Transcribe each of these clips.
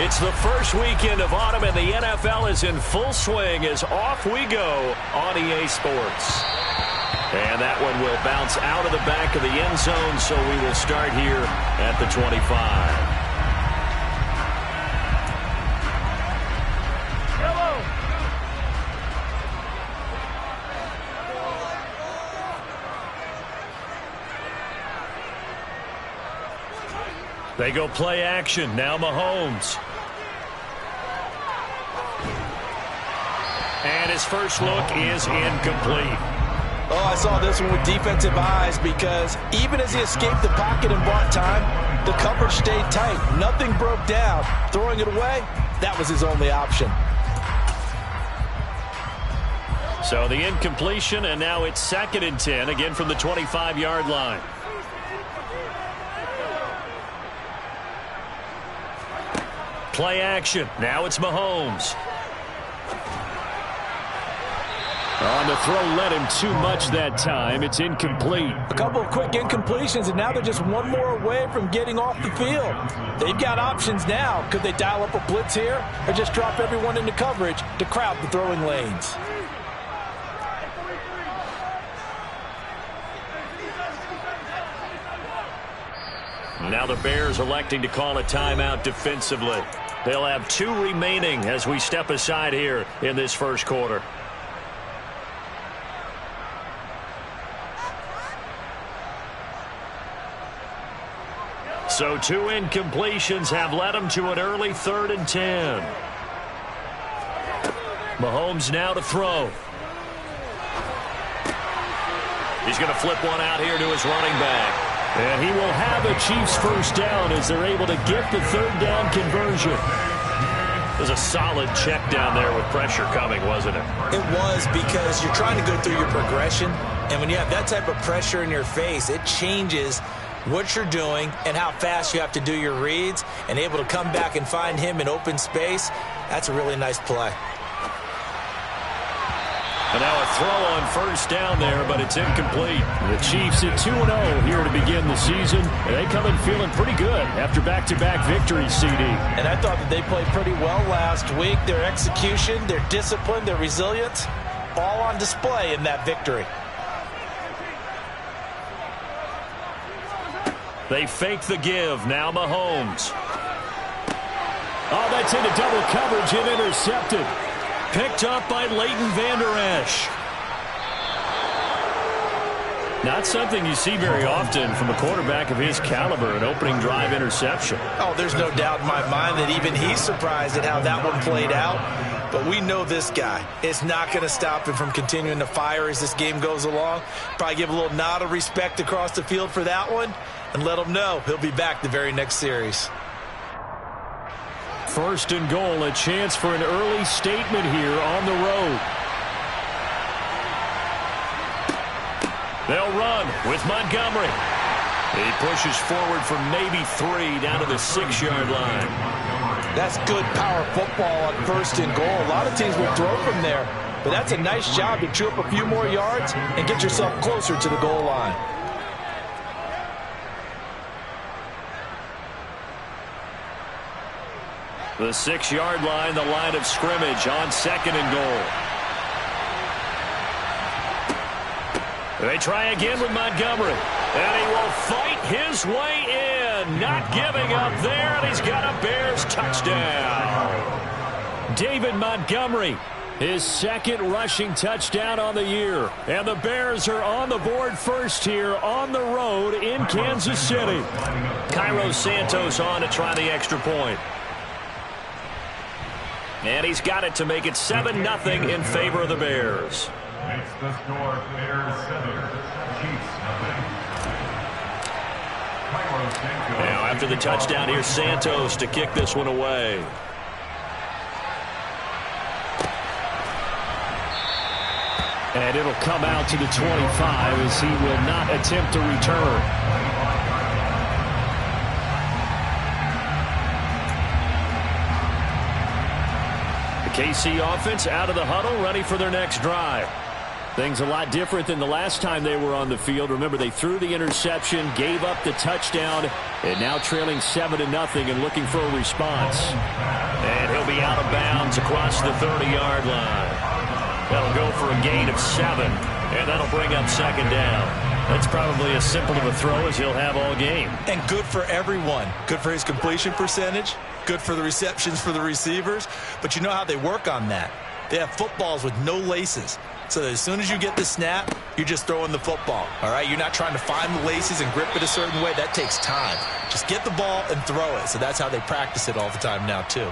It's the first weekend of autumn, and the NFL is in full swing as off we go on EA Sports. And that one will bounce out of the back of the end zone, so we will start here at the 25. They go play action. Now Mahomes. And his first look is incomplete. Oh, I saw this one with defensive eyes because even as he escaped the pocket and bought time, the coverage stayed tight. Nothing broke down. Throwing it away, that was his only option. So the incompletion, and now it's 2nd and 10, again from the 25-yard line. Play action. Now it's Mahomes. On the throw, led him too much that time. It's incomplete. A couple of quick incompletions, and now they're just one more away from getting off the field. They've got options now. Could they dial up a blitz here or just drop everyone into coverage to crowd the throwing lanes? Now the Bears electing to call a timeout defensively. They'll have 2 remaining as we step aside here in this first quarter. So 2 incompletions have led them to an early 3rd and 10. Mahomes now to throw. He's going to flip one out here to his running back. And he will have a Chiefs first down as they're able to get the 3rd down conversion. It was a solid check down there with pressure coming, wasn't it? It was, because you're trying to go through your progression, and when you have that type of pressure in your face, it changes what you're doing and how fast you have to do your reads, and able to come back and find him in open space. That's a really nice play. And now a throw on first down there, but it's incomplete. The Chiefs at 2-0 here to begin the season. And they come in feeling pretty good after back-to-back victories, CD. And I thought that they played pretty well last week. Their execution, their discipline, their resilience, all on display in that victory. They fake the give. Now Mahomes. Oh, that's into double coverage and intercepted. Picked up by Leighton Vander Esch. Not something you see very often from a quarterback of his caliber, an opening drive interception. Oh, there's no doubt in my mind that even he's surprised at how that one played out. But we know this guy. It's not going to stop him from continuing to fire as this game goes along. Probably give a little nod of respect across the field for that one and let him know he'll be back the very next series. 1st and goal, a chance for an early statement here on the road. They'll run with Montgomery. He pushes forward from maybe 3 down to the 6-yard line. That's good power football on 1st and goal. A lot of teams will throw from there, but that's a nice job to chew up a few more yards and get yourself closer to the goal line. The 6-yard line, the line of scrimmage on 2nd and goal. They try again with Montgomery. And he will fight his way in. Not giving up there, and he's got a Bears touchdown. David Montgomery, his 2nd rushing touchdown on the year. And the Bears are on the board first here on the road in Kansas City. Cairo Santos on to try the extra point. And he's got it to make it 7-0 in favor of the Bears. Makes the score Bears 7, Chiefs 0. Now after the touchdown, here's Santos to kick this one away. And it'll come out to the 25 as he will not attempt to return. The KC offense out of the huddle, ready for their next drive. Things a lot different than the last time they were on the field. Remember, they threw the interception, gave up the touchdown, and now trailing 7-0 and looking for a response. And he'll be out of bounds across the 30-yard line. That'll go for a gain of 7, and that'll bring up second down. That's probably as simple of a throw as he'll have all game. And good for everyone. Good for his completion percentage. Good for the receptions for the receivers. But you know how they work on that. They have footballs with no laces. So as soon as you get the snap, you're just throwing the football. All right? You're not trying to find the laces and grip it a certain way. That takes time. Just get the ball and throw it. So that's how they practice it all the time now, too.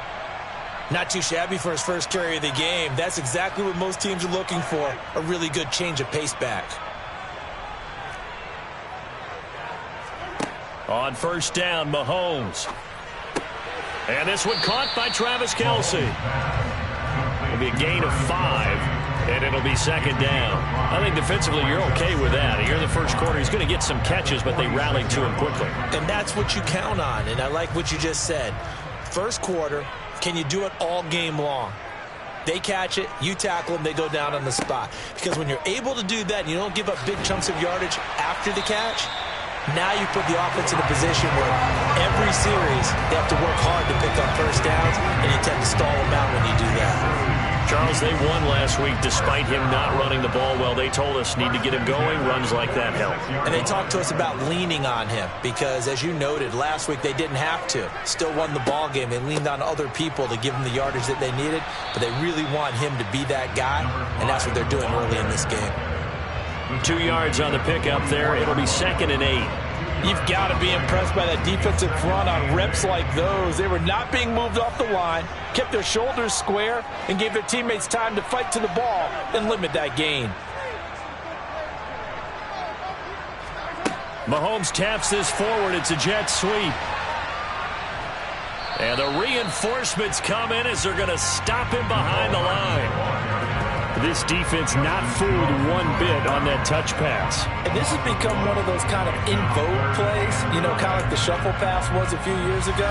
Not too shabby for his first carry of the game. That's exactly what most teams are looking for. A really good change of pace back. On first down, Mahomes. And this one caught by Travis Kelce. It'll be a gain of 5, and it'll be second down. I think defensively you're okay with that. Here in the first quarter, he's going to get some catches, but they rallied to him quickly. And that's what you count on, and I like what you just said. First quarter, can you do it all game long? They catch it, you tackle them, they go down on the spot. Because when you're able to do that and you don't give up big chunks of yardage after the catch, now you put the offense in a position where every series they have to work hard to pick up first downs, and you tend to stall them out when you do that. Charles, they won last week despite him not running the ball well. They told us need to get him going. Runs like that help. And they talked to us about leaning on him because, as you noted, last week they didn't have to. Still won the ball game. They leaned on other people to give them the yardage that they needed, but they really want him to be that guy, and that's what they're doing early in this game. 2 yards on the pickup there. It'll be 2nd and 8. You've got to be impressed by that defensive front on reps like those. They were not being moved off the line, kept their shoulders square, and gave their teammates time to fight to the ball and limit that gain. Mahomes taps this forward. It's a jet sweep. And the reinforcements come in as they're going to stop him behind the line. This defense not fooled one bit on that touch pass. And this has become one of those kind of in vogue plays, you know, kind of like the shuffle pass was a few years ago.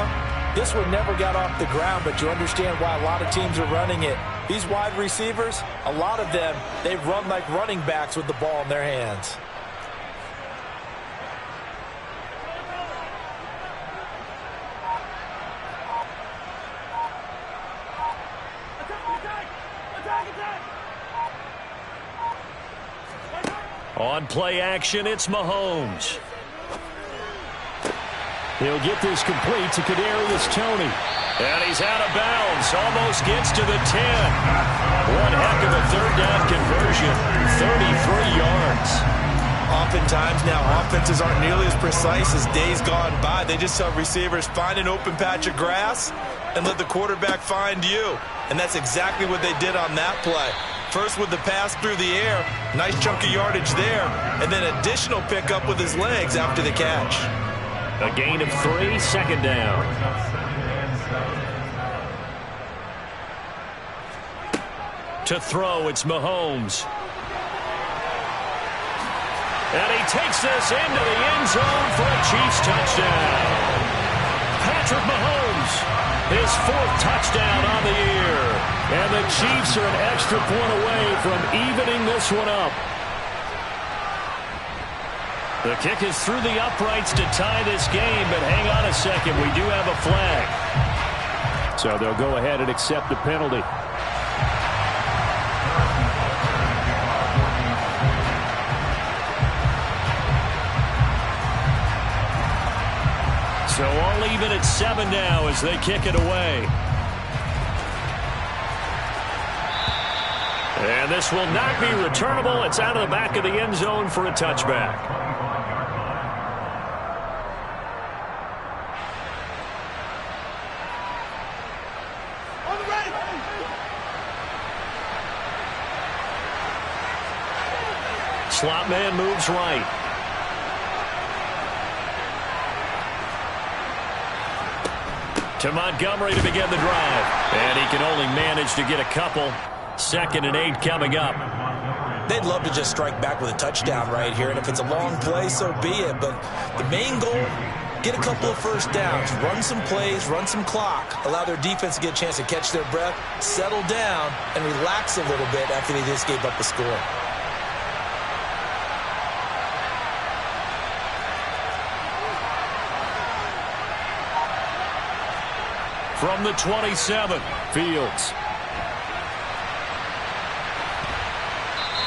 This one never got off the ground, but you understand why a lot of teams are running it. These wide receivers, a lot of them, they run like running backs with the ball in their hands. On play action, it's Mahomes. He'll get this complete to Kadarius Toney. And he's out of bounds. Almost gets to the 10. One heck of a third down conversion. 33 yards. Oftentimes now, offenses aren't nearly as precise as days gone by. They just have receivers find an open patch of grass and let the quarterback find you. And that's exactly what they did on that play. First with the pass through the air, nice chunk of yardage there, and then additional pickup with his legs after the catch. A gain of 3, second down. To throw, it's Mahomes. And he takes this into the end zone for a Chiefs touchdown. Patrick Mahomes, his 4th touchdown on the year. And the Chiefs are an extra point away from evening this one up. The kick is through the uprights to tie this game, but hang on a second, we do have a flag. So they'll go ahead and accept the penalty. So all even at 7 now as they kick it away. And this will not be returnable. It's out of the back of the end zone for a touchback. Slot man moves right. To Montgomery to begin the drive. And he can only manage to get a couple. 2nd and 8 coming up. They'd love to just strike back with a touchdown right here, and if it's a long play, so be it. But the main goal, get a couple of first downs, run some plays, run some clock, allow their defense to get a chance to catch their breath, settle down, and relax a little bit after they just gave up a score. From the 27, Fields.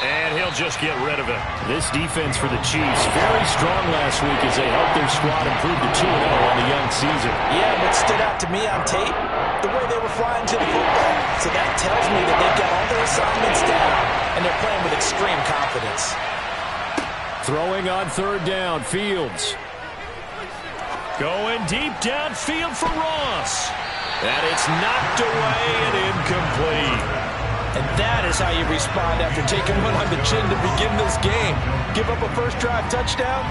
And he'll just get rid of it. This defense for the Chiefs, very strong last week as they helped their squad improve to 2-0 on the young season. Yeah, what stood out to me on tape, the way they were flying to the football. So that tells me that they've got all their assignments down, and they're playing with extreme confidence. Throwing on third down, Fields. Going deep downfield for Ross. And it's knocked away and incomplete. And that is how you respond after taking one on the chin to begin this game. Give up a first drive touchdown,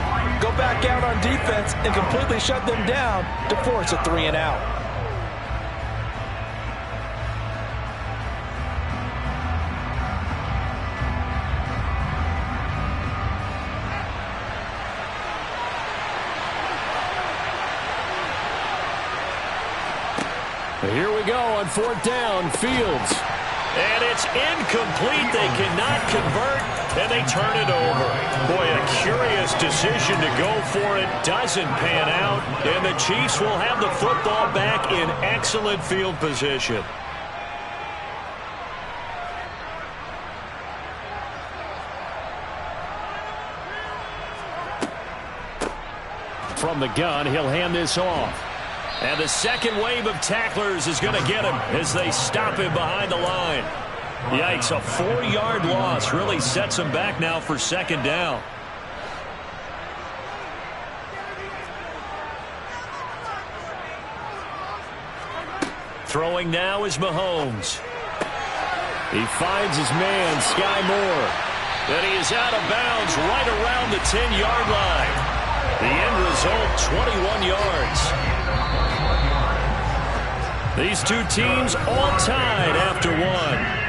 go back out on defense, and completely shut them down to force a 3-and-out. Here we go on fourth down, Fields. And it's incomplete. They cannot convert, and they turn it over. Boy, a curious decision to go for it. Doesn't pan out, and the Chiefs will have the football back in excellent field position. From the gun, he'll hand this off. And the second wave of tacklers is going to get him as they stop him behind the line. Yikes, a 4-yard loss really sets him back now for second down. Throwing now is Mahomes. He finds his man, Sky Moore. And he is out of bounds right around the 10-yard line. The end result, 21 yards. These two teams all tied after one.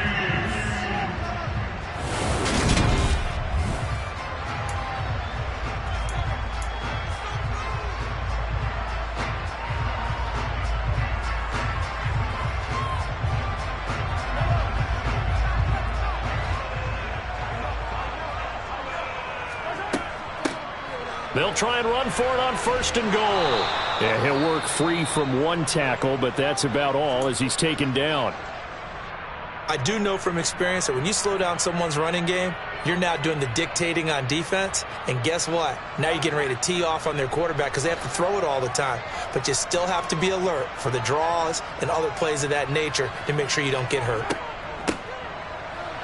They'll try and run for it on first and goal. Yeah, he'll work free from one tackle, but that's about all as he's taken down. I do know from experience that when you slow down someone's running game, you're now doing the dictating on defense. And guess what? Now you're getting ready to tee off on their quarterback because they have to throw it all the time. But you still have to be alert for the draws and other plays of that nature to make sure you don't get hurt.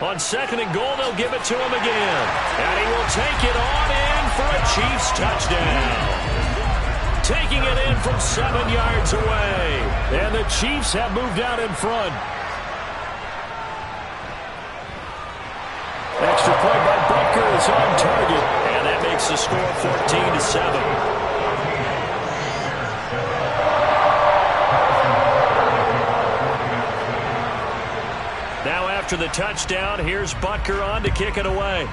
On second and goal, they'll give it to him again. And he will take it on in for a Chiefs touchdown. Taking it in from 7 yards away. And the Chiefs have moved out in front. Extra point by Butker is on target. And that makes the score 14-7. Now after the touchdown, here's Butker on to kick it away.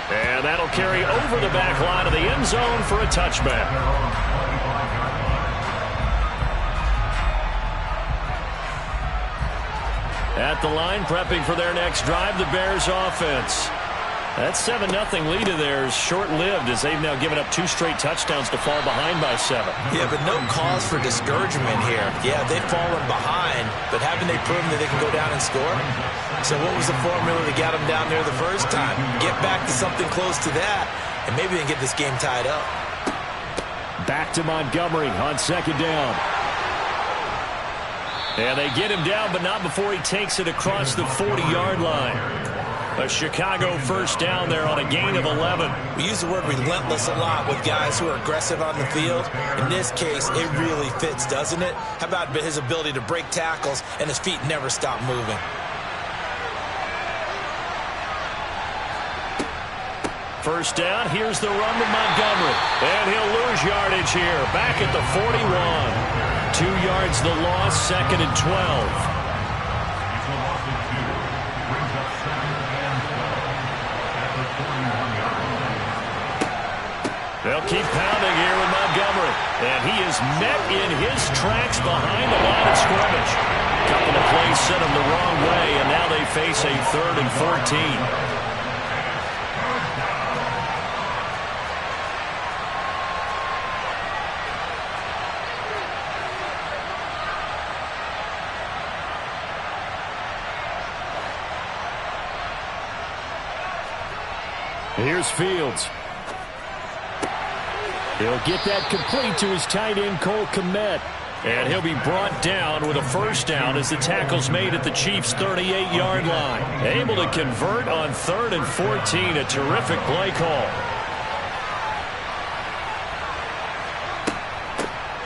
And that'll carry over the back line of the end zone for a touchback. At the line, prepping for their next drive, the Bears offense. That 7-0 lead of theirs short-lived as they've now given up 2 straight touchdowns to fall behind by 7. Yeah, but no cause for discouragement here. Yeah, they've fallen behind, but haven't they proven that they can go down and score? So what was the formula that got them down there the first time? Get back to something close to that, and maybe they can get this game tied up. Back to Montgomery on second down. And they get him down, but not before he takes it across the 40-yard line. A Chicago first down there on a gain of 11. We use the word relentless a lot with guys who are aggressive on the field. In this case, it really fits, doesn't it? How about his ability to break tackles and his feet never stop moving? First down, here's the run to Montgomery. And he'll lose yardage here, back at the 41. 2 yards the loss, second and 12. They'll keep pounding here with Montgomery. And he is met in his tracks behind the line of scrimmage. Couple of plays sent him the wrong way, and now they face a 3rd and 14. Here's Fields. He'll get that complete to his tight end, Cole Kmet. And he'll be brought down with a first down as the tackle's made at the Chiefs' 38-yard line. Able to convert on 3rd and 14. A terrific play call.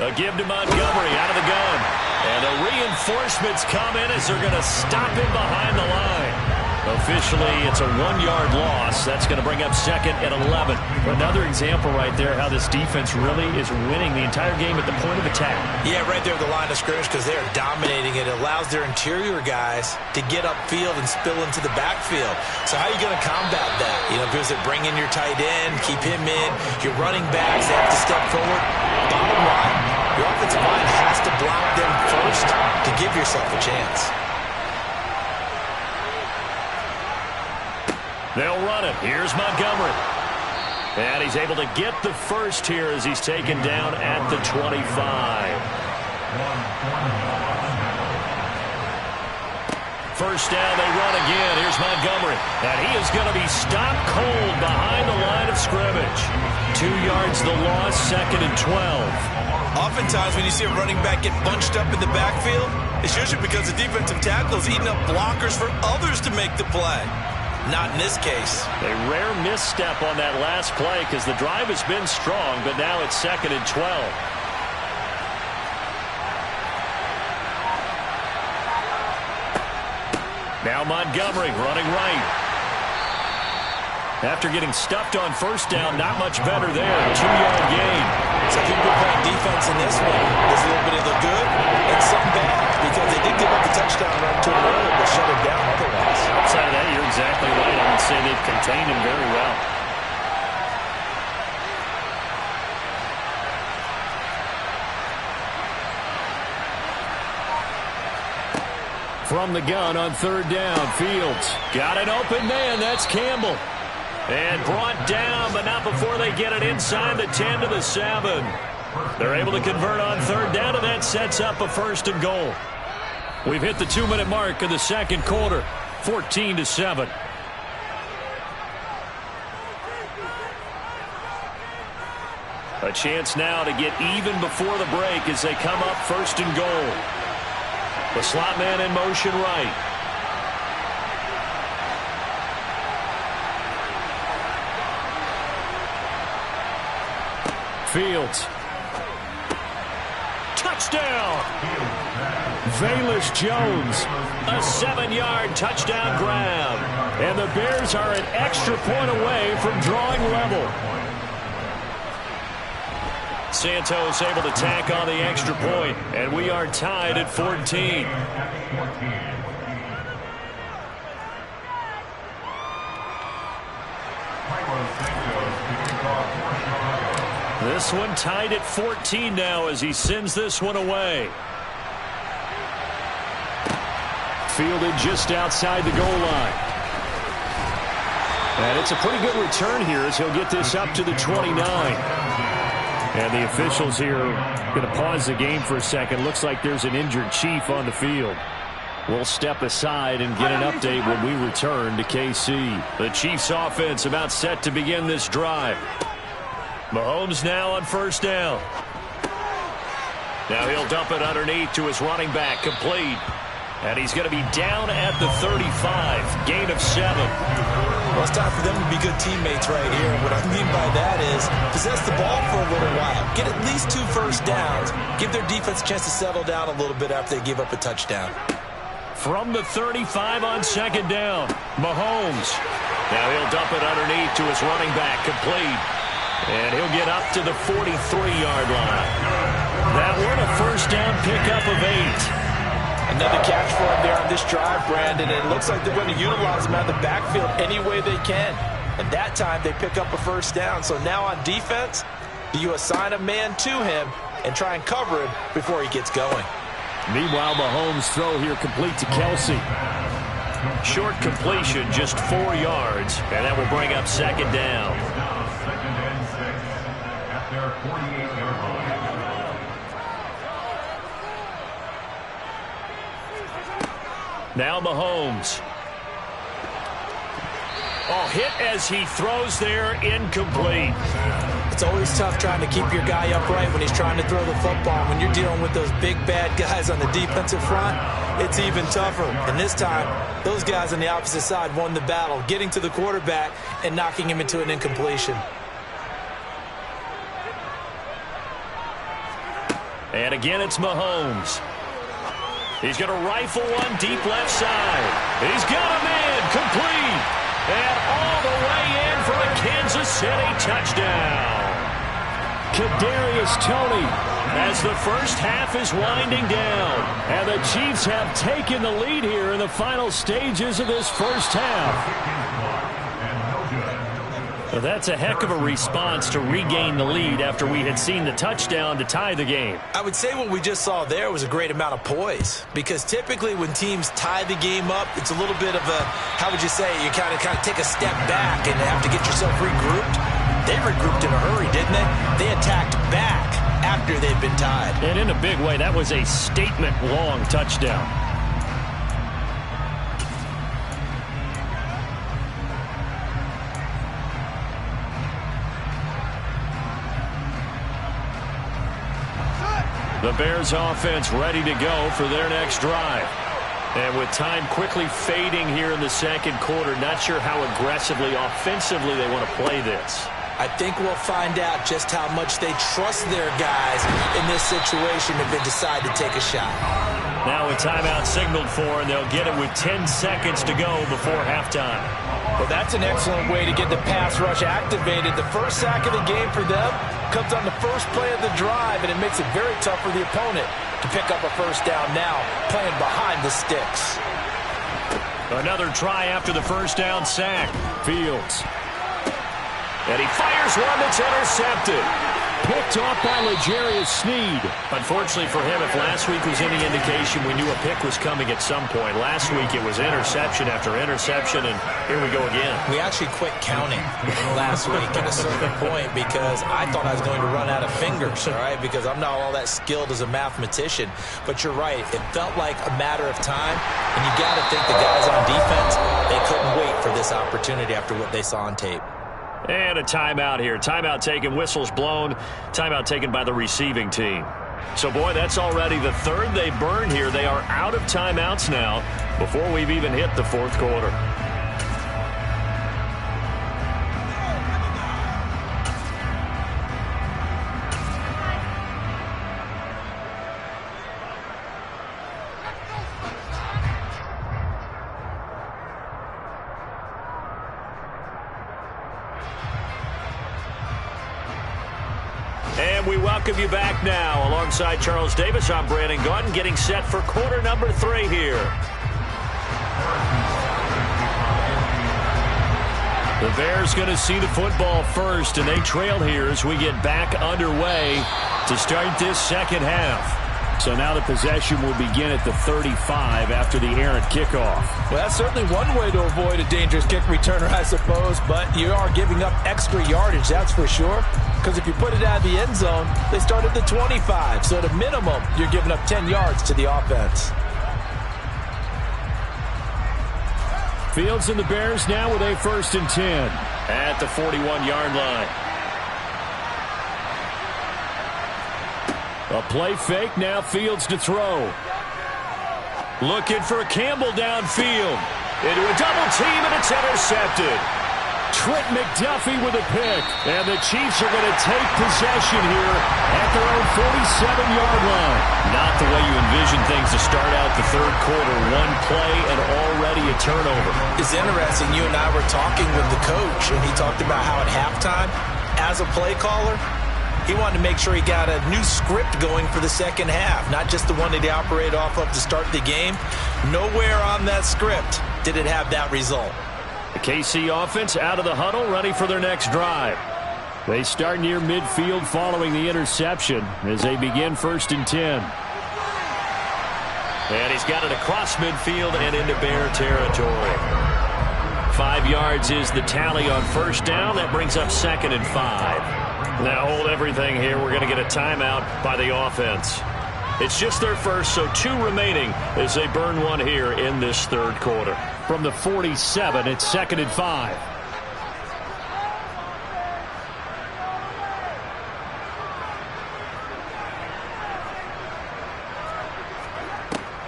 A give to Montgomery out of the gun. And the reinforcements come in as they're going to stop him behind the line. Officially, it's a 1-yard loss. That's going to bring up 2nd and 11. Another example right there how this defense really is winning the entire game at the point of attack. Yeah, right there at the line of scrimmage because they're dominating it. It allows their interior guys to get upfield and spill into the backfield. So how are you going to combat that? You know, because they bring in your tight end, keep him in. Your running backs, they have to step forward. Bottom line, your offensive line has to block them first to give yourself a chance. They'll run it. Here's Montgomery. And he's able to get the first here as he's taken down at the 25. First down, they run again. Here's Montgomery. And he is going to be stopped cold behind the line of scrimmage. 2 yards the loss, 2nd and 12. Oftentimes when you see a running back get bunched up in the backfield, it's usually because the defensive tackle is eating up blockers for others to make the play. Not in this case. A rare misstep on that last play because the drive has been strong, but now it's 2nd and 12. Now Montgomery running right. After getting stuffed on first down, not much better there. 2-yard gain. So I think we're playing defense in this one. There's a little bit of the good and some bad because they did give up a touchdown run to him earlier, but shut him down otherwise. Outside of that, you're exactly right. I would say they've contained him very well. From the gun on 3rd down, Fields. Got an open man. That's Campbell. And brought down, but not before they get it inside the 10 to the 7. They're able to convert on 3rd down, and that sets up a 1st and goal. We've hit the 2-minute mark of the 2nd quarter, 14-7. A chance now to get even before the break as they come up 1st and goal. The slot man in motion right. Fields. Touchdown! Velus Jones. A 7-yard touchdown grab. And the Bears are an extra point away from drawing level. Santos able to tack on the extra point, and we are tied at 14. This one tied at 14 now as he sends this one away. Fielded just outside the goal line. And it's a pretty good return here as he'll get this up to the 29. And the officials here are going to pause the game for a second. Looks like there's an injured Chief on the field. We'll step aside and get an update when we return to KC. The Chiefs offense about set to begin this drive. Mahomes now on 1st down. Now he'll dump it underneath to his running back, complete. And he's going to be down at the 35, gain of 7. Well, it's time for them to be good teammates right here. And what I mean by that is possess the ball for a little while. Get at least 2 first downs. Give their defense a chance to settle down a little bit after they give up a touchdown. From the 35 on 2nd down, Mahomes. Now he'll dump it underneath to his running back, complete. And he'll get up to the 43-yard line. That one a first down pickup of 8. Another catch for him there on this drive, Brandon. And it looks like they're going to utilize him out of the backfield any way they can. And that time they pick up a first down. So now on defense, do you assign a man to him and try and cover him before he gets going? Meanwhile, Mahomes' throw here complete to Kelsey. Short completion, just 4 yards. And that will bring up 2nd down. Second and 6 at their 48-yard line. Now Mahomes. Oh, hit as he throws there, incomplete. It's always tough trying to keep your guy upright when he's trying to throw the football. When you're dealing with those big, bad guys on the defensive front, it's even tougher. And this time, those guys on the opposite side won the battle, getting to the quarterback and knocking him into an incompletion. And again, it's Mahomes. He's going to rifle one deep left side. He's got him in, complete. And all the way in for a Kansas City touchdown. Kadarius Toney as the first half is winding down. And the Chiefs have taken the lead here in the final stages of this first half. Well, that's a heck of a response to regain the lead after we had seen the touchdown to tie the game. I would say what we just saw there was a great amount of poise, because typically when teams tie the game up, it's a little bit of a, how would you say, you kind of take a step back and have to get yourself regrouped. They regrouped in a hurry, didn't they? They attacked back after they'd been tied. And in a big way, that was a statement-long touchdown. The Bears offense ready to go for their next drive. And with time quickly fading here in the second quarter, not sure how aggressively, offensively they want to play this. I think we'll find out just how much they trust their guys in this situation if they decide to take a shot. Now a timeout signaled for, and they'll get it with 10 seconds to go before halftime. Well, that's an excellent way to get the pass rush activated. The first sack of the game for them comes on the first play of the drive, and it makes it very tough for the opponent to pick up a first down now, playing behind the sticks. Another try after the first down sack. Fields. And he fires one that's intercepted. Picked off by L'Jarius Sneed. Unfortunately for him, if last week was any indication, we knew a pick was coming at some point. Last week it was interception after interception, and here we go again. We actually quit counting last week at a certain point because I thought I was going to run out of fingers, all right, because I'm not all that skilled as a mathematician. But you're right. It felt like a matter of time, and you got to think the guys on defense, they couldn't wait for this opportunity after what they saw on tape. And a timeout here. Timeout taken, whistles blown. Timeout taken by the receiving team. So, boy, that's already the third they burned here. They are out of timeouts now before we've even hit the fourth quarter. And we welcome you back now. Alongside Charles Davis, I'm Brandon Gordon, getting set for quarter number 3 here. The Bears going to see the football first, and they trail here as we get back underway to start this second half. So now the possession will begin at the 35 after the errant kickoff. Well, that's certainly one way to avoid a dangerous kick returner, I suppose, but you are giving up extra yardage, that's for sure. Because if you put it out of the end zone, they start at the 25. So at a minimum, you're giving up 10 yards to the offense. Fields and the Bears now with a 1st and 10 at the 41-yard line. A play fake, now Fields to throw. Looking for Campbell downfield. Into a double team, and it's intercepted. Trent McDuffie with a pick. And the Chiefs are going to take possession here at their own 47-yard line. Not the way you envision things to start out the third quarter. One play and already a turnover. It's interesting. You and I were talking with the coach, and he talked about how at halftime, as a play caller, he wanted to make sure he got a new script going for the second half, not just the one that he operated off of to start the game. Nowhere on that script did it have that result. The KC offense out of the huddle, ready for their next drive. They start near midfield following the interception as they begin 1st and 10. And he's got it across midfield and into Bear territory. 5 yards is the tally on first down. That brings up 2nd and 5. Now hold everything here. We're going to get a timeout by the offense. It's just their first, so 2 remaining as they burn one here in this third quarter. From the 47, it's 2nd and 5.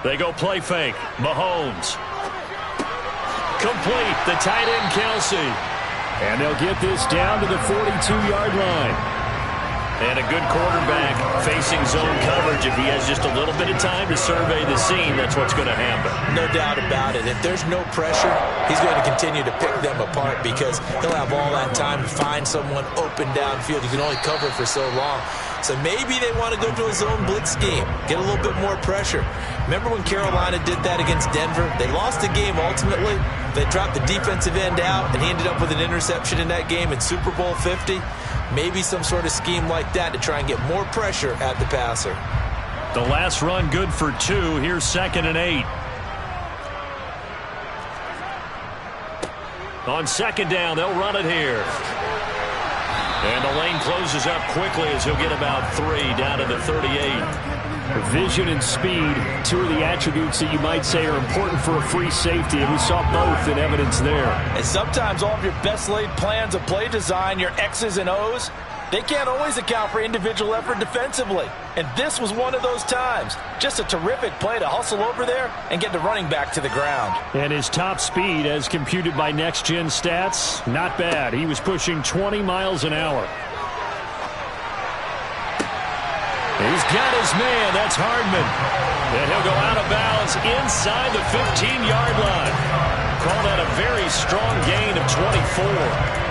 They go play fake. Mahomes. Complete. The tight end, Kelsey. And they'll get this down to the 42-yard line. And a good quarterback facing zone coverage. If he has just a little bit of time to survey the scene, that's what's going to happen. No doubt about it. If there's no pressure, he's going to continue to pick them apart because he'll have all that time to find someone open downfield. You can only cover for so long. So maybe they want to go to a zone blitz scheme, get a little bit more pressure. Remember when Carolina did that against Denver? They lost the game ultimately. They dropped the defensive end out, and he ended up with an interception in that game in Super Bowl 50. Maybe some sort of scheme like that to try and get more pressure at the passer. The last run good for 2. Here's 2nd and 8. On 2nd down, they'll run it here. And the lane closes up quickly as he'll get about 3 down to the 38. Vision and speed, 2 of the attributes that you might say are important for a free safety, and we saw both in evidence there. And sometimes all of your best laid plans of play design, your X's and O's, they can't always account for individual effort defensively. And this was one of those times. Just a terrific play to hustle over there and get the running back to the ground. And his top speed, as computed by Next Gen Stats, not bad. He was pushing 20 miles an hour. He's got his man. That's Hardman. And he'll go out of bounds inside the 15-yard line. Call that a very strong gain of 24.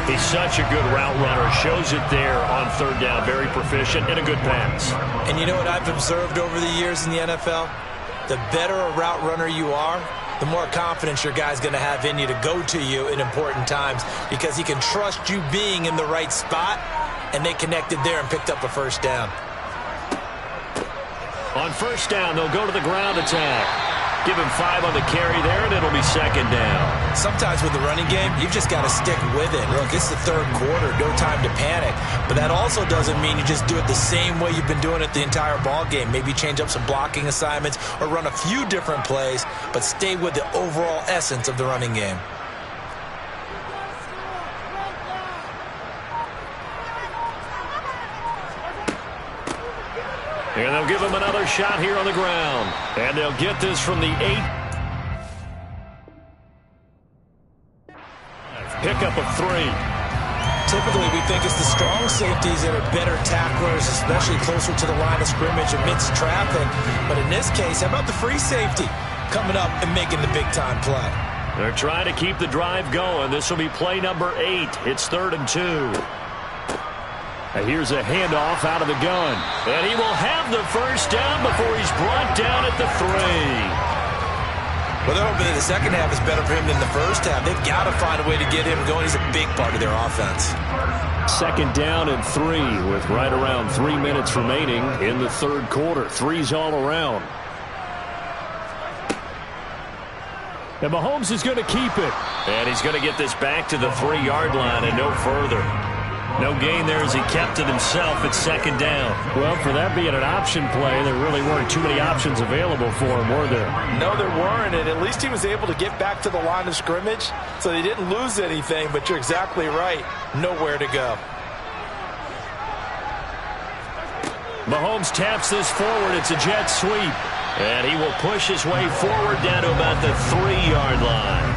He's such a good route runner. Shows it there on 3rd down. Very proficient and a good pass. And you know what I've observed over the years in the NFL? The better a route runner you are, the more confidence your guy's going to have in you to go to you in important times because he can trust you being in the right spot, and they connected there and picked up a 1st down. On 1st down, they'll go to the ground attack. Give him 5 on the carry there, and it'll be 2nd down. Sometimes with the running game, you've just got to stick with it. Look, it's the 3rd quarter, no time to panic. But that also doesn't mean you just do it the same way you've been doing it the entire ball game. Maybe change up some blocking assignments or run a few different plays, but stay with the overall essence of the running game. And they'll give him another shot here on the ground. And they'll get this from the 8. Pickup of 3. Typically, we think it's the strong safeties that are better tacklers, especially closer to the line of scrimmage amidst traffic. But in this case, how about the free safety coming up and making the big-time play? They're trying to keep the drive going. This will be play number 8. It's 3rd and 2. Here's a handoff out of the gun. And he will have the 1st down before he's brought down at the 3. Well, they're hoping that the second half is better for him than the first half. They've got to find a way to get him going. He's a big part of their offense. 2nd down and 3 with right around 3 minutes remaining in the 3rd quarter. 3's all around. And Mahomes is going to keep it. And he's going to get this back to the 3-yard line and no further. No gain there as he kept it himself at 2nd down. Well, for that being an option play, there really weren't too many options available for him, were there? No, there weren't, and at least he was able to get back to the line of scrimmage, so they didn't lose anything, but you're exactly right. Nowhere to go. Mahomes taps this forward. It's a jet sweep. And he will push his way forward down to about the 3-yard line.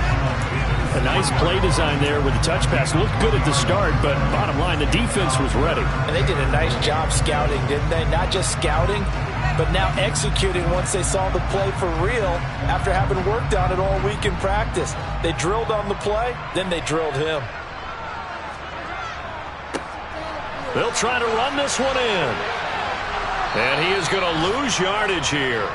A nice play design there with the touch pass. Looked good at the start, but bottom line, the defense was ready. And they did a nice job scouting, didn't they? Not just scouting, but now executing once they saw the play for real after having worked on it all week in practice. They drilled on the play, then they drilled him. They'll try to run this one in. And he is going to lose yardage here.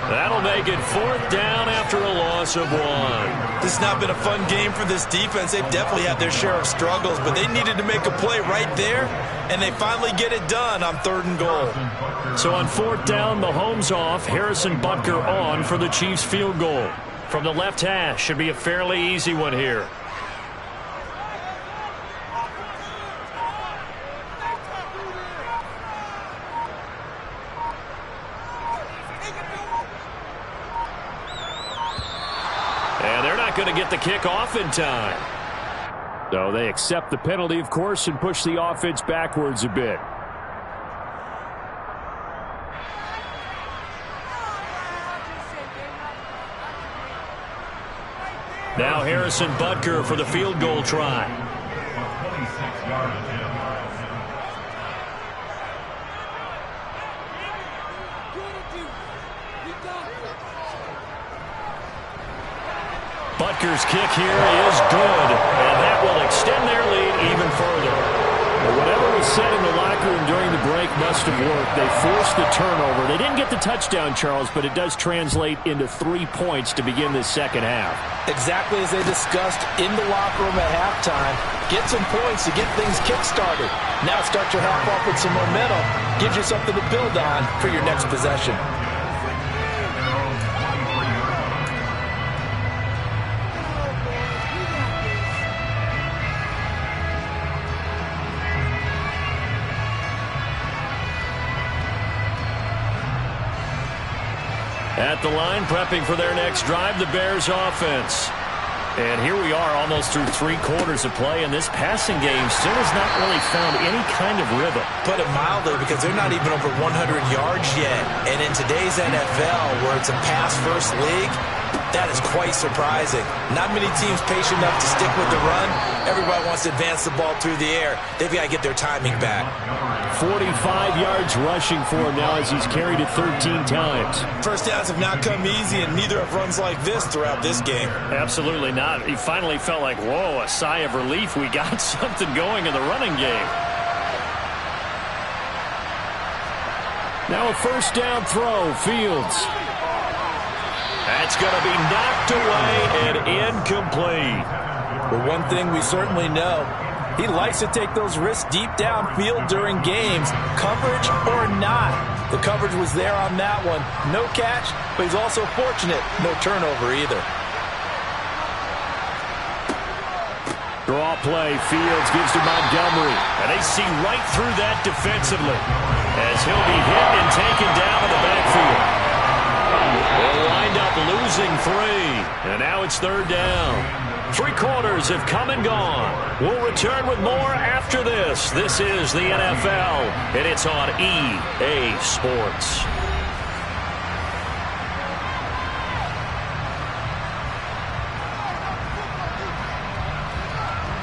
That'll make it 4th down after a loss of 1. This has not been a fun game for this defense. They've definitely had their share of struggles, but they needed to make a play right there, and they finally get it done on 3rd and goal. So on 4th down, Mahomes off, Harrison Butker on for the Chiefs field goal. From the left hash, should be a fairly easy one here. Going to get the kick off in time. So they accept the penalty, of course, and push the offense backwards a bit. Now Harrison Butker for the field goal try. 26-yard attempt. Butker's kick here is good, and that will extend their lead even further. Well, whatever was said in the locker room during the break must have worked. They forced the turnover. They didn't get the touchdown, Charles, but it does translate into 3 points to begin this second half. Exactly as they discussed in the locker room at halftime. Get some points to get things kick-started. Now start your half off with some momentum. Gives you something to build on for your next possession. At the line, prepping for their next drive, the Bears offense. And here we are almost through 3 quarters of play, and this passing game still has not really found any kind of rhythm. Put it mildly, because they're not even over 100 yards yet. And in today's NFL, where it's a pass-first league, that is quite surprising. Not many teams patient enough to stick with the run. Everybody wants to advance the ball through the air. They've got to get their timing back. 45 yards rushing for him now as he's carried it 13 times. First downs have not come easy, and neither have runs like this throughout this game. Absolutely not. He finally felt like, whoa, a sigh of relief. We got something going in the running game. Now a first down throw, Fields. That's going to be knocked away and incomplete. But one thing we certainly know, he likes to take those risks deep downfield during games, coverage or not. The coverage was there on that one. No catch, but he's also fortunate. No turnover either. Draw play, Fields gives to Montgomery. And they see right through that defensively as he'll be hit and taken down in the backfield. They'll wind up losing 3, and now it's third down. 3 quarters have come and gone. We'll return with more after this. This is the NFL, and it's on EA Sports.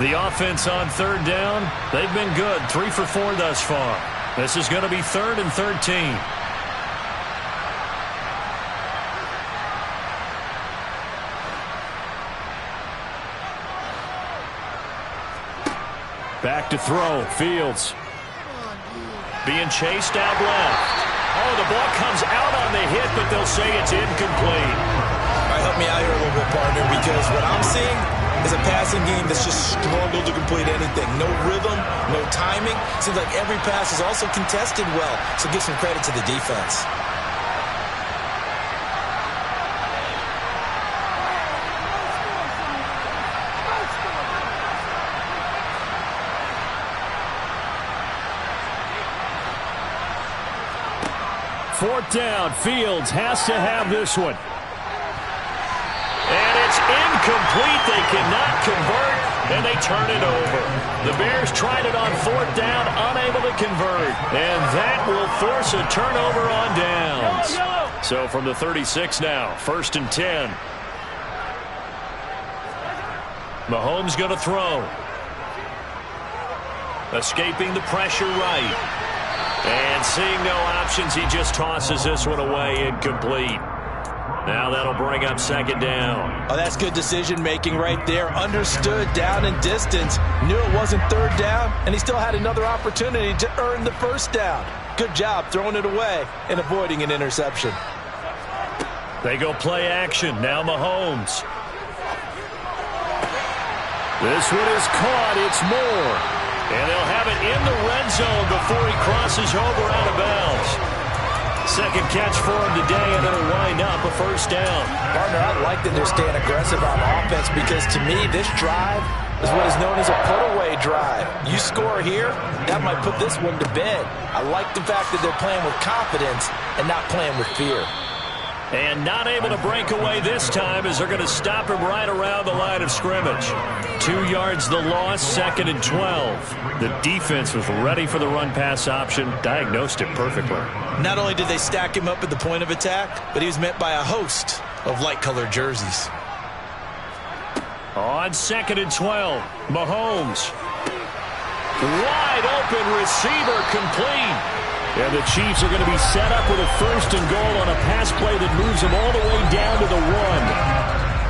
The offense on third down, they've been good. 3 for 4 thus far. This is going to be 3rd and 13. Back to throw, Fields. Being chased out left. Oh, the ball comes out on the hit, but they'll say it's incomplete. All right, help me out here a little bit, partner, because what I'm seeing is a passing game that's just struggled to complete anything. No rhythm, no timing. Seems like every pass is also contested well, so give some credit to the defense. Fourth down, Fields has to have this one. And it's incomplete. They cannot convert, and they turn it over. The Bears tried it on 4th down, unable to convert. And that will force a turnover on downs. So from the 36 now, 1st and 10. Mahomes going to throw. Escaping the pressure right. And seeing no options, he just tosses this one away, incomplete. Now that'll bring up 2nd down. Oh, that's good decision-making right there. Understood down and distance. Knew it wasn't 3rd down, and he still had another opportunity to earn the 1st down. Good job throwing it away and avoiding an interception. They go play action. Now Mahomes. This one is caught. It's Moore. And they'll have it in the red zone before he crosses over out of bounds. 2nd catch for him today, and it'll wind up a 1st down. Partner, I like that they're staying aggressive on offense because, to me, this drive is what is known as a put-away drive. You score here, that might put this one to bed. I like the fact that they're playing with confidence and not playing with fear. And not able to break away this time as they're going to stop him right around the line of scrimmage. 2 yards the loss, 2nd and 12. The defense was ready for the run-pass option, diagnosed it perfectly. Not only did they stack him up at the point of attack, but he was met by a host of light-colored jerseys. On 2nd and 12, Mahomes. Wide open receiver, complete. And the Chiefs are going to be set up with a 1st and goal on a pass play that moves them all the way down to the 1.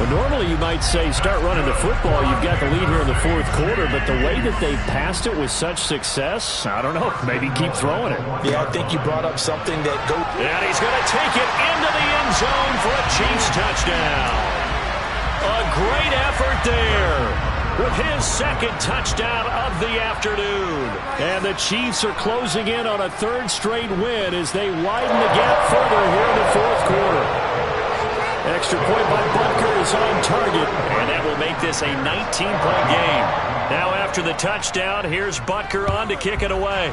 Well, normally you might say start running the football. You've got the lead here in the 4th quarter, but the way that they've passed it with such success, I don't know, maybe keep throwing it. Yeah, I think you brought up something that goes. And he's going to take it into the end zone for a Chiefs touchdown. A great effort there with his 2nd touchdown of the afternoon. And the Chiefs are closing in on a 3rd straight win as they widen the gap further here in the 4th quarter. Extra point by Butker is on target, and that will make this a 19-point game. Now after the touchdown, here's Butker on to kick it away.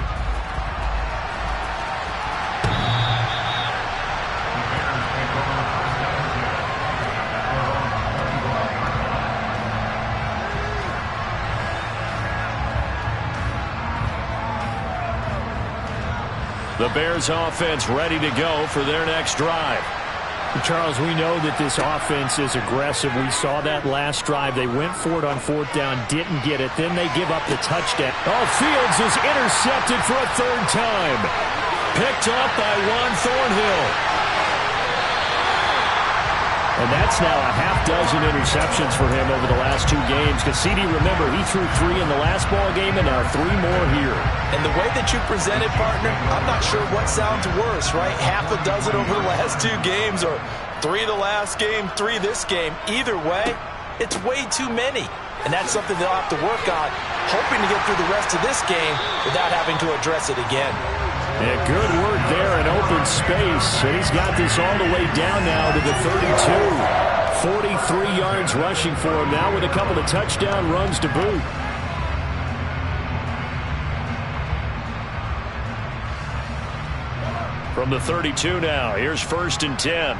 The Bears offense ready to go for their next drive. Charles, we know that this offense is aggressive. We saw that last drive. They went for it on 4th down, didn't get it. Then they give up the touchdown. Oh, Fields is intercepted for a 3rd time. Picked up by Juan Thornhill. And that's now a half dozen interceptions for him over the last 2 games. Because CD, remember, he threw 3 in the last ball game and now 3 more here. And the way that you presented, partner, I'm not sure what sounds worse, right? Half a dozen over the last 2 games or 3 the last game, 3 this game. Either way, it's way too many. And that's something they'll have to work on, hoping to get through the rest of this game without having to address it again. Yeah, good work there in open space. And he's got this all the way down now to the 32. 43 yards rushing for him now with a couple of touchdown runs to boot. From the 32 now, here's 1st and 10.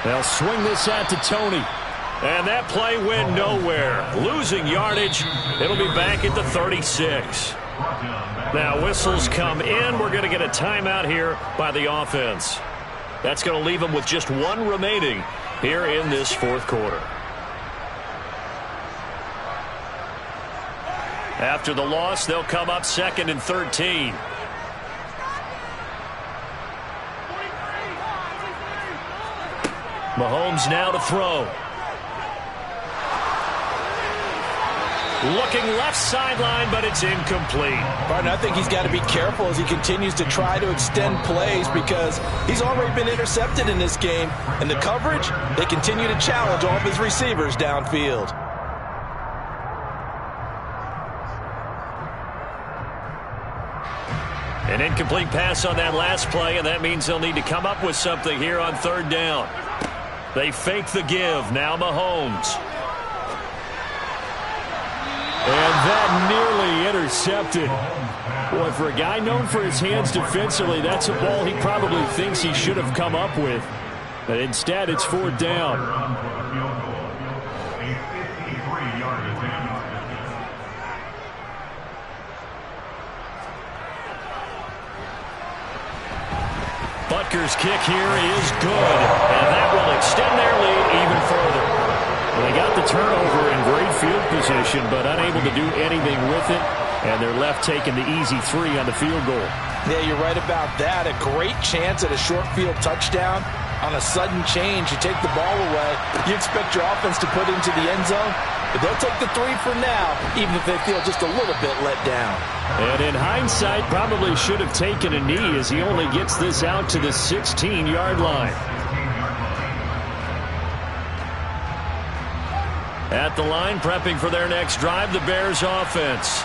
They'll swing this out to Tony. And that play went nowhere. Losing yardage. It'll be back at the 36. Now whistles come in. We're going to get a timeout here by the offense. That's going to leave them with just 1 remaining here in this 4th quarter. After the loss, they'll come up 2nd and 13. Mahomes now to throw. Looking left sideline, but it's incomplete. Barton, I think he's got to be careful as he continues to try to extend plays because he's already been intercepted in this game. And the coverage, they continue to challenge all of his receivers downfield. An incomplete pass on that last play, and that means they'll need to come up with something here on 3rd down. They fake the give. Now Mahomes. And that nearly intercepted. Boy, for a guy known for his hands defensively, that's a ball he probably thinks he should have come up with. But instead, it's 4th down. Butker's kick here is good, and that will extend their lead even further. Well, they got the turnover in great field position, but unable to do anything with it, and they're left taking the easy 3 on the field goal. Yeah, you're right about that. A great chance at a short field touchdown. On a sudden change, you take the ball away. You expect your offense to put into the end zone, but they'll take the 3 for now, even if they feel just a little bit let down. And in hindsight, probably should have taken a knee as he only gets this out to the 16-yard line. At the line, prepping for their next drive, the Bears offense.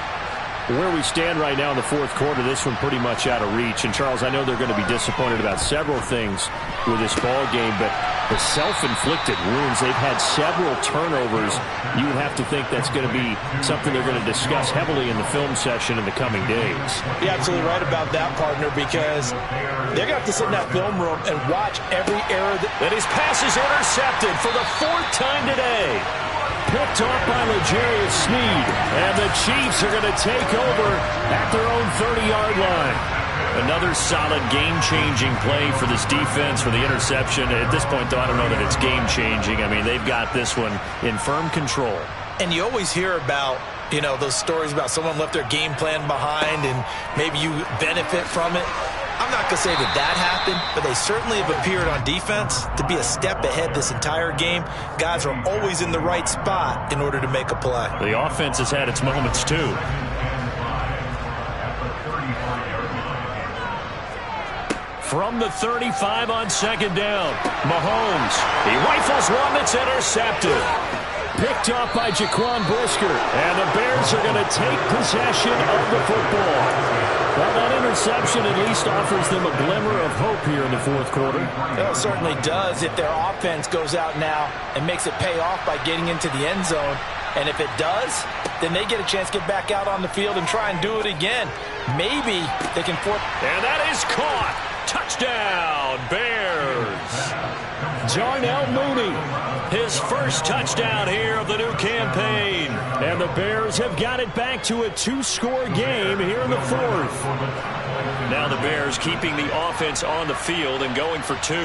Where we stand right now in the 4th quarter, this one pretty much out of reach. And, Charles, I know they're going to be disappointed about several things with this ball game, but the self-inflicted wounds, they've had several turnovers. You would have to think that's going to be something they're going to discuss heavily in the film session in the coming days. You're absolutely right about that, partner, because they're going to have to sit in that film room and watch every error. And his pass is intercepted for the 4th time today. picked off by L'Jarius Sneed. And the Chiefs are going to take over at their own 30-yard line. Another solid game-changing play for this defense for the interception. At this point, though, I don't know that it's game-changing. I mean, they've got this one in firm control. And you always hear about, those stories about someone left their game plan behind and maybe you benefit from it. I'm not going to say that happened, but they certainly have appeared on defense to be a step ahead this entire game. Guys are always in the right spot in order to make a play. The offense has had its moments, too. From the 35 on second down, Mahomes. He rifles one that's intercepted. Picked off by Jaquan Brisker. And the Bears are going to take possession of the football. Well, that interception at least offers them a glimmer of hope here in the fourth quarter. It certainly does if their offense goes out now and makes it pay off by getting into the end zone. And if it does, then they get a chance to get back out on the field and try and do it again. Maybe they can force. And that is caught. Touchdown, Bears. Darnell Mooney, his first touchdown here of the new campaign. And the Bears have got it back to a 2-score game here in the fourth. Now the Bears keeping the offense on the field and going for 2.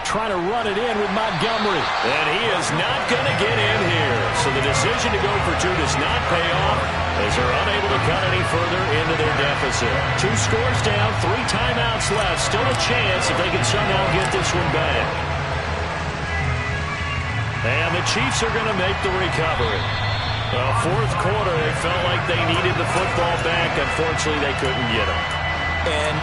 Trying to run it in with Montgomery. And he is not going to get in here. So the decision to go for 2 does not pay off as they're unable to cut any further into their deficit. 2 scores down, 3 timeouts left. Still a chance if they can somehow get this one back. And the Chiefs are going to make the recovery. Well, fourth quarter, they felt like they needed the football back. Unfortunately, they couldn't get it. And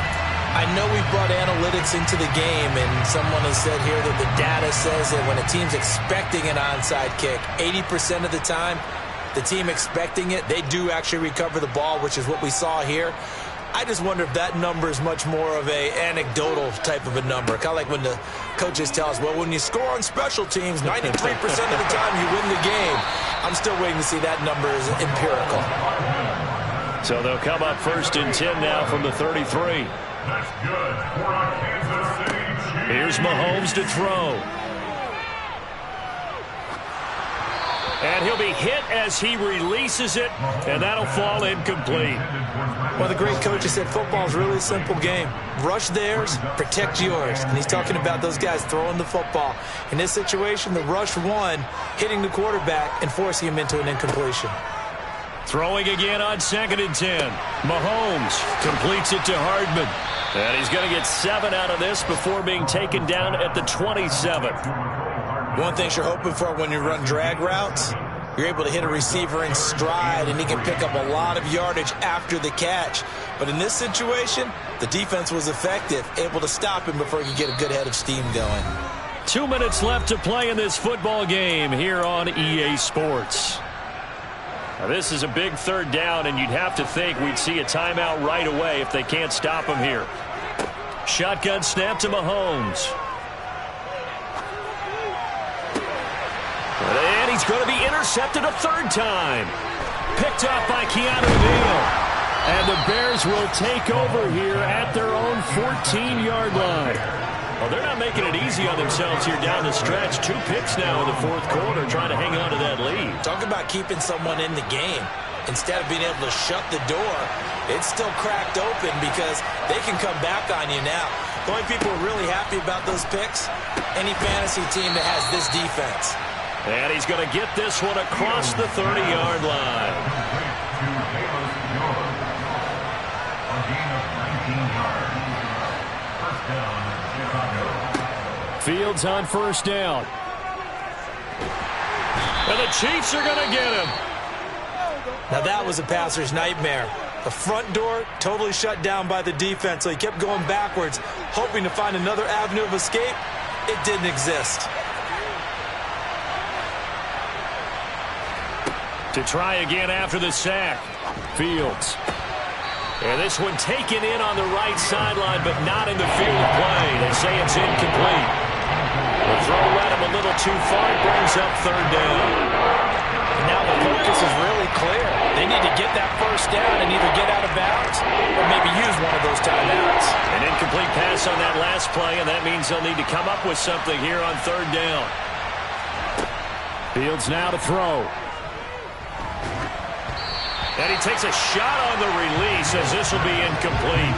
I know we brought analytics into the game, and someone has said here that the data says that when a team's expecting an onside kick, 80% of the time, the team expecting it, they do actually recover the ball, which is what we saw here. I just wonder if that number is much more of a anecdotal type of a number. Kind of like when the coaches tell us, well, when you score on special teams, 93% of the time you win the game. I'm still waiting to see that number is empirical. So they'll come up first and 10 now from the 33. That's good for a Kansas City Chiefs. Here's Mahomes to throw. And he'll be hit as he releases it, and that'll fall incomplete. Well, the great coach has said football is really a simple game. Rush theirs, protect yours. And he's talking about those guys throwing the football. In this situation, the rush one, hitting the quarterback and forcing him into an incompletion. Throwing again on second and 10. Mahomes completes it to Hardman. And he's going to get 7 out of this before being taken down at the 27. One thing you're hoping for when you run drag routes, you're able to hit a receiver in stride, and he can pick up a lot of yardage after the catch. But in this situation, the defense was effective, able to stop him before he could get a good head of steam going. 2 minutes left to play in this football game here on EA Sports. Now, this is a big third down, and you'd have to think we'd see a timeout right away if they can't stop him here. Shotgun snap to Mahomes. And he's going to be intercepted a third time. Picked off by Keanu Neal. And the Bears will take over here at their own 14-yard line. Well, they're not making it easy on themselves here down the stretch. 2 picks now in the fourth quarter, trying to hang on to that lead. Talk about keeping someone in the game. Instead of being able to shut the door, it's still cracked open because they can come back on you now. The only people who are really happy about those picks, any fantasy team that has this defense. And he's going to get this one across the 30-yard line. A gain of 19 yards. First down, Chicago. Fields on first down. And the Chiefs are going to get him. Now that was a passer's nightmare. The front door totally shut down by the defense, so he kept going backwards, hoping to find another avenue of escape. It didn't exist. To try again after the sack. Fields. And this one taken in on the right sideline, but not in the field of play. They say it's incomplete. The throw led him a little too far. It brings up third down. And now the focus is really clear. They need to get that first down and either get out of bounds or maybe use one of those timeouts. An incomplete pass on that last play, and that means they'll need to come up with something here on third down. Fields now to throw. And he takes a shot on the release as this will be incomplete.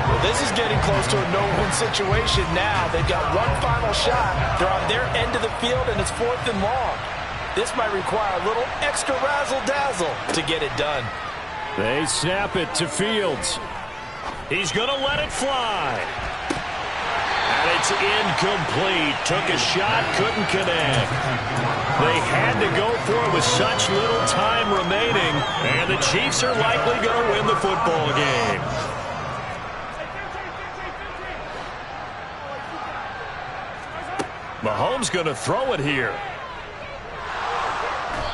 Well, this is getting close to a no-win situation now. They've got one final shot. They're on their end of the field, and it's 4th and long. This might require a little extra razzle-dazzle to get it done. They snap it to Fields. He's going to let it fly. And it's incomplete. Took a shot, couldn't connect. They had to go for it with such little time remaining, and the Chiefs are likely going to win the football game. Mahomes going to throw it here.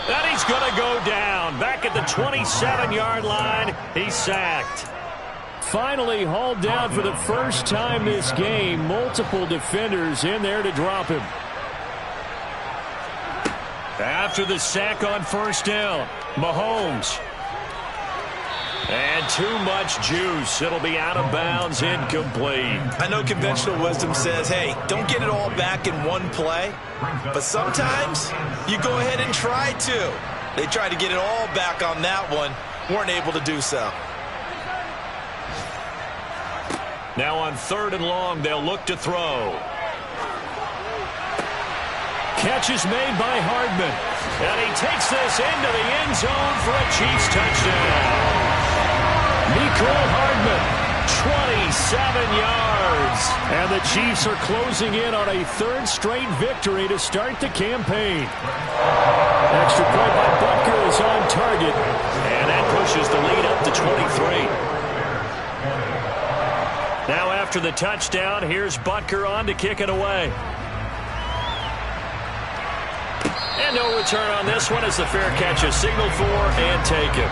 And he's going to go down. Back at the 27-yard line, he's sacked. Finally hauled down for the first time this game. Multiple defenders in there to drop him. After the sack on first down, Mahomes. And too much juice. It'll be out of bounds, incomplete. I know conventional wisdom says, hey, don't get it all back in one play. But sometimes you go ahead and try to. They tried to get it all back on that one. Weren't able to do so. Now on 3rd and long, they'll look to throw. Catch is made by Hardman. And he takes this into the end zone for a Chiefs touchdown. Nicole Hardman, 27 yards. And the Chiefs are closing in on a 3rd straight victory to start the campaign. Extra point by Butker is on target. And that pushes the lead up to 23. Now after the touchdown, here's Butker on to kick it away. And no return on this one as the fair catch is signaled for and taken.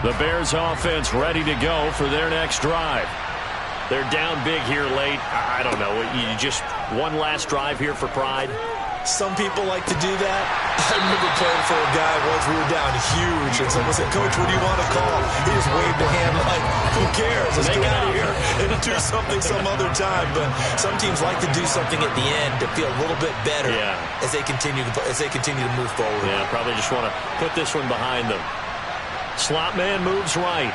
The Bears offense ready to go for their next drive. They're down big here late. I don't know. You just one last drive here for pride. Some people like to do that. I remember playing for a guy once. We were down huge, and someone said, Coach, what do you want to call? He just waved a hand like, who cares? Let's get out of here and do something some other time. But some teams like to do something at the end to feel a little bit better as they continue to move forward. Yeah, probably just want to put this one behind them. Slot man moves right.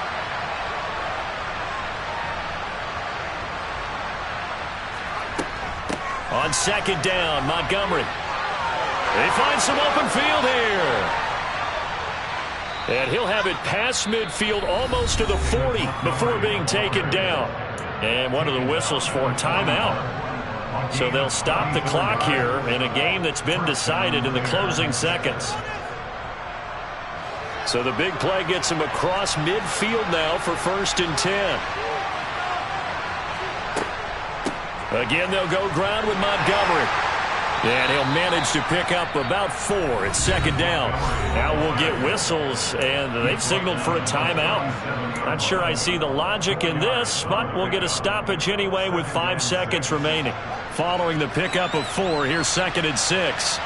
On 2nd down, Montgomery. They find some open field here. And he'll have it past midfield almost to the 40 before being taken down. And one of the whistles for a timeout. So they'll stop the clock here in a game that's been decided in the closing seconds. So the big play gets him across midfield now for 1st and 10. Again, they'll go ground with Montgomery. And he'll manage to pick up about 4 at 2nd down. Now we'll get whistles, and they've signaled for a timeout. Not sure I see the logic in this, but we'll get a stoppage anyway with 5 seconds remaining. Following the pickup of 4, here's 2nd and 6.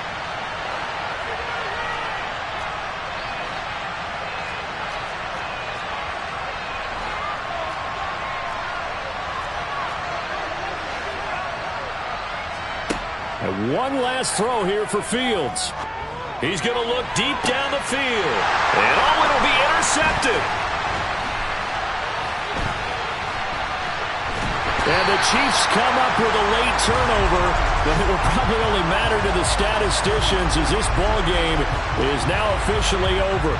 And one last throw here for Fields. He's going to look deep down the field. And it'll be intercepted. And the Chiefs come up with a late turnover, but it will probably only matter to the statisticians as this ball game is now officially over.